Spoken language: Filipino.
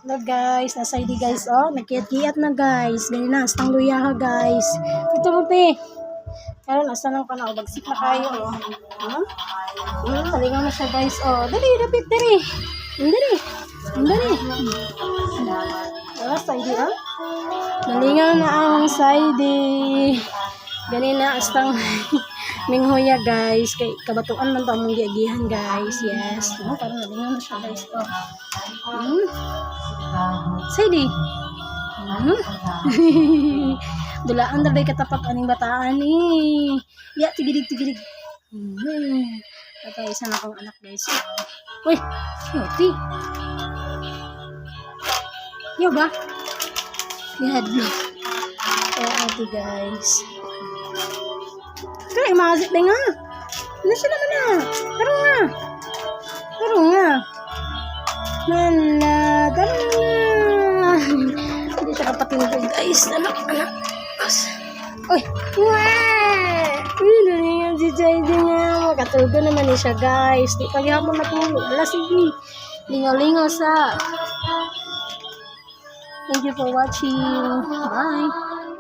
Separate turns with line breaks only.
Hello guys, nasa ID guys, oh, nagkiyat-kiyat na guys. Ganyan na, astang luya ha guys. Ito mo te. Karon asa nang panaw, bagsik na kayo, oh. Talingaw na siya guys, oh. Dali, dapit, dali. Dali. Dali. Ah, side ah. Nalingaw na ang side. Ganyan na, astang minghoya guys. Kay kabatuan man to mong giagihan guys. Yes. No, parang nalingaw na siya guys, oh. Side. Dulaan na day katapat aning bataan eh. Ya, tigidig. Ito isa na akong anak guys. Uy, yuti. Yo ba? Gihadlo. Ate guys. Kaya mazik din nga. Ano siya naman na? Taro nga. Taro nga. Hindi siya kapatid guys. Anak. Uy! Nalingan si Jayde nga. Makatulgo naman siya guys. Di paghihapon matulog. Alas, sige. Lingaw-lingaw sa. Thank you for watching. Bye.